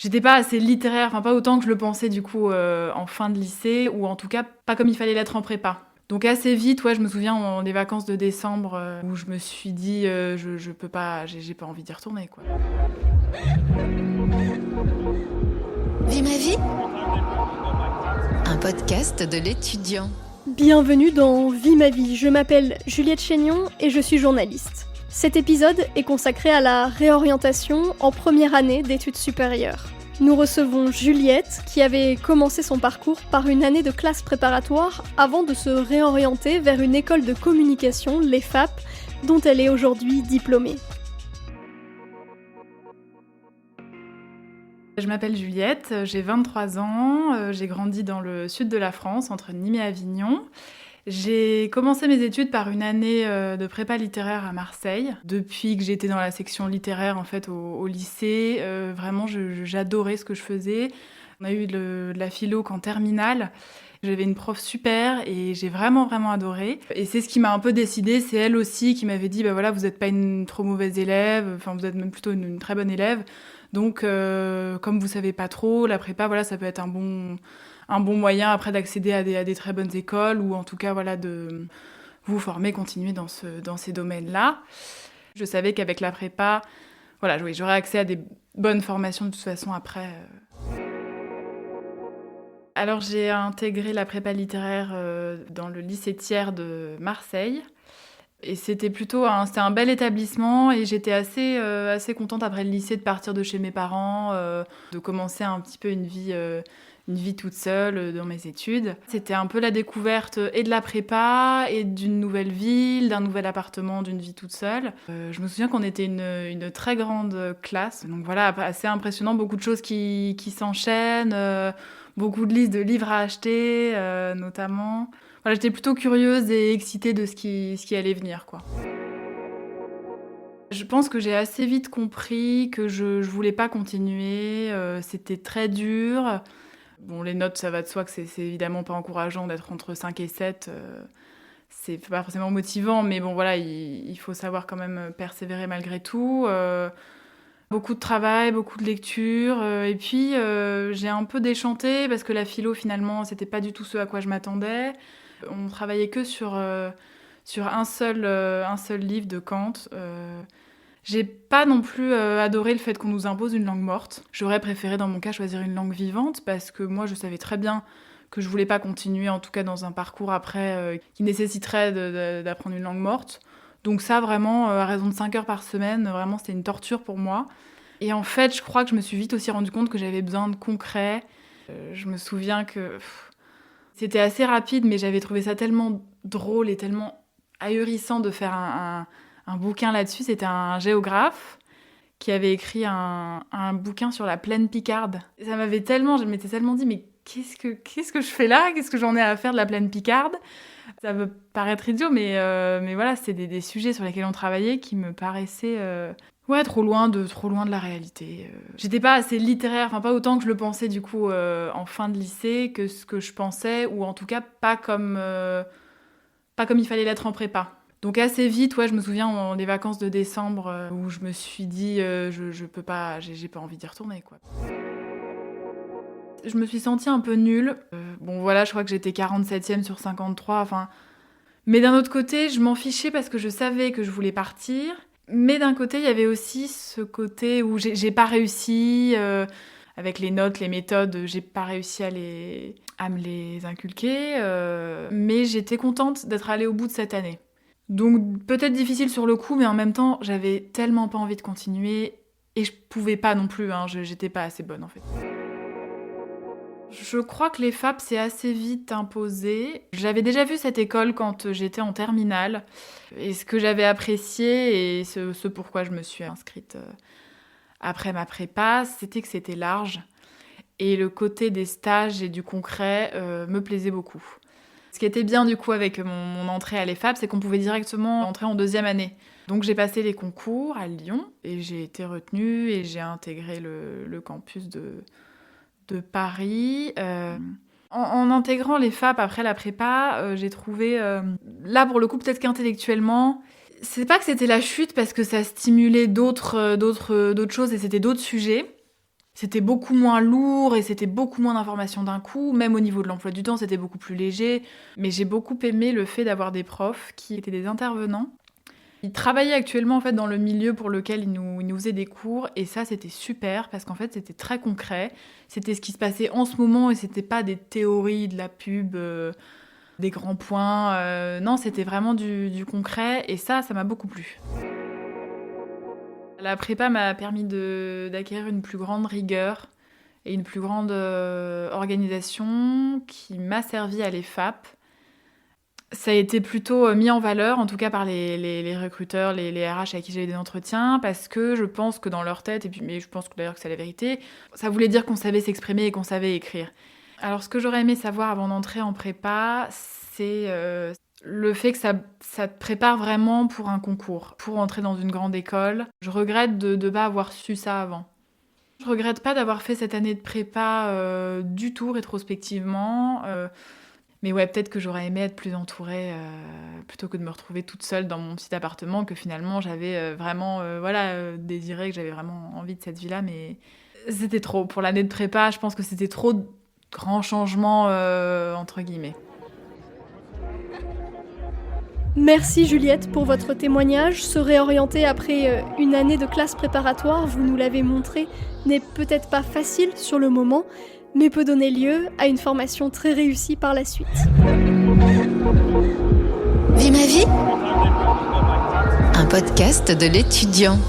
J'étais pas assez littéraire, enfin pas autant que je le pensais du coup en fin de lycée, ou en tout cas pas comme il fallait l'être en prépa. Donc assez vite, ouais, je me souviens en les vacances de décembre où je me suis dit je peux pas, j'ai pas envie d'y retourner quoi. Vie ma vie, un podcast de l'étudiant. Bienvenue dans Vie ma vie, je m'appelle Juliette Chénion et je suis journaliste. Cet épisode est consacré à la réorientation en première année d'études supérieures. Nous recevons Juliette qui avait commencé son parcours par une année de classe préparatoire avant de se réorienter vers une école de communication, l'EFAP, dont elle est aujourd'hui diplômée. Je m'appelle Juliette, j'ai 23 ans, j'ai grandi dans le sud de la France, entre Nîmes et Avignon. J'ai commencé mes études par une année de prépa littéraire à Marseille. Depuis que j'étais dans la section littéraire en fait au lycée, vraiment j'adorais ce que je faisais. On a eu de la philo qu'en terminale. J'avais une prof super et j'ai vraiment adoré. Et c'est ce qui m'a un peu décidée, c'est elle aussi qui m'avait dit bah voilà, vous n'êtes pas une trop mauvaise élève, enfin vous êtes même plutôt une très bonne élève. Donc comme vous savez pas trop, la prépa voilà, ça peut être un bon moyen après d'accéder à des très bonnes écoles ou en tout cas voilà de vous former, continuer dans ces domaines-là. Je savais qu'avec la prépa, voilà, oui, j'aurais accès à des bonnes formations de toute façon après. Alors j'ai intégré la prépa littéraire dans le lycée Thiers de Marseille. Et c'était c'était un bel établissement et j'étais assez contente après le lycée de partir de chez mes parents, de commencer un petit peu une vie toute seule dans mes études. C'était un peu la découverte et de la prépa et d'une nouvelle ville, d'un nouvel appartement, d'une vie toute seule. Je me souviens qu'on était une très grande classe, donc voilà, assez impressionnant, beaucoup de choses qui s'enchaînent, beaucoup de listes de livres à acheter notamment. Voilà, j'étais plutôt curieuse et excitée de ce qui allait venir, quoi. Je pense que j'ai assez vite compris que je voulais pas continuer, c'était très dur. Bon, les notes, ça va de soi que c'est évidemment pas encourageant d'être entre 5 et 7, c'est pas forcément motivant, mais bon, voilà, il faut savoir quand même persévérer malgré tout. Beaucoup de travail, beaucoup de lecture, et puis j'ai un peu déchanté parce que la philo, finalement, c'était pas du tout ce à quoi je m'attendais. On travaillait que sur un seul livre de Kant. J'ai pas non plus adoré le fait qu'on nous impose une langue morte. J'aurais préféré dans mon cas choisir une langue vivante parce que moi je savais très bien que je voulais pas continuer, en tout cas dans un parcours après qui nécessiterait d'apprendre une langue morte. Donc ça vraiment, à raison de 5 heures par semaine, vraiment c'était une torture pour moi. Et en fait je crois que je me suis vite aussi rendu compte que j'avais besoin de concret. Je me souviens que c'était assez rapide, mais j'avais trouvé ça tellement drôle et tellement ahurissant de faire un bouquin là-dessus. C'était un géographe qui avait écrit un bouquin sur la plaine Picarde. Et je m'étais tellement dit, mais qu'est-ce que je fais là ? Qu'est-ce que j'en ai à faire de la plaine Picarde ? Ça peut paraître idiot, mais voilà, c'était des sujets sur lesquels on travaillait qui me paraissaient trop loin de la réalité. J'étais pas assez littéraire, enfin pas autant que je le pensais du coup en fin de lycée que ce que je pensais, ou en tout cas pas comme il fallait l'être en prépa. Donc assez vite, ouais, je me souviens en les vacances de décembre où je me suis dit je peux pas, j'ai pas envie d'y retourner quoi. Je me suis sentie un peu nulle. Bon voilà, je crois que j'étais 47e sur 53, enfin. Mais d'un autre côté, je m'en fichais parce que je savais que je voulais partir. Mais d'un côté, il y avait aussi ce côté où j'ai pas réussi, avec les notes, les méthodes, j'ai pas réussi à me les inculquer. Mais j'étais contente d'être allée au bout de cette année. Donc peut-être difficile sur le coup, mais en même temps, j'avais tellement pas envie de continuer. Et je pouvais pas non plus, j'étais pas assez bonne en fait. Je crois que l'EFAP s'est assez vite imposé. J'avais déjà vu cette école quand j'étais en terminale. Et ce que j'avais apprécié et ce pourquoi je me suis inscrite après ma prépa, c'était que c'était large. Et le côté des stages et du concret me plaisait beaucoup. Ce qui était bien du coup avec mon entrée à l'EFAP, c'est qu'on pouvait directement entrer en deuxième année. Donc j'ai passé les concours à Lyon et j'ai été retenue et j'ai intégré le campus de Paris. En intégrant les FAP après la prépa, j'ai trouvé, là pour le coup peut-être qu'intellectuellement, c'est pas que c'était la chute parce que ça stimulait d'autres choses et c'était d'autres sujets. C'était beaucoup moins lourd et c'était beaucoup moins d'informations d'un coup. Même au niveau de l'emploi du temps, c'était beaucoup plus léger. Mais j'ai beaucoup aimé le fait d'avoir des profs qui étaient des intervenants. Ils travaillaient actuellement en fait, dans le milieu pour lequel ils nous faisaient des cours. Et ça, c'était super parce qu'en fait, c'était très concret. C'était ce qui se passait en ce moment et c'était pas des théories de la pub, des grands points. Non, c'était vraiment du concret. Et ça m'a beaucoup plu. La prépa m'a permis d'acquérir une plus grande rigueur et une plus grande organisation qui m'a servi à l'EFAP. Ça a été plutôt mis en valeur, en tout cas par les recruteurs, les RH avec qui j'avais des entretiens, parce que je pense que dans leur tête, mais je pense que d'ailleurs que c'est la vérité, ça voulait dire qu'on savait s'exprimer et qu'on savait écrire. Alors ce que j'aurais aimé savoir avant d'entrer en prépa, c'est le fait que ça te prépare vraiment pour un concours, pour entrer dans une grande école. Je regrette de ne pas avoir su ça avant. Je regrette pas d'avoir fait cette année de prépa du tout rétrospectivement. Mais ouais, peut-être que j'aurais aimé être plus entourée plutôt que de me retrouver toute seule dans mon petit appartement, que finalement j'avais vraiment désiré, que j'avais vraiment envie de cette vie-là. Mais c'était trop. Pour l'année de prépa, je pense que c'était trop de grands changements, entre guillemets. Merci Juliette pour votre témoignage. Se réorienter après une année de classe préparatoire, vous nous l'avez montré, n'est peut-être pas facile sur le moment, mais peut donner lieu à une formation très réussie par la suite. Vie ma vie, un podcast de l'étudiant.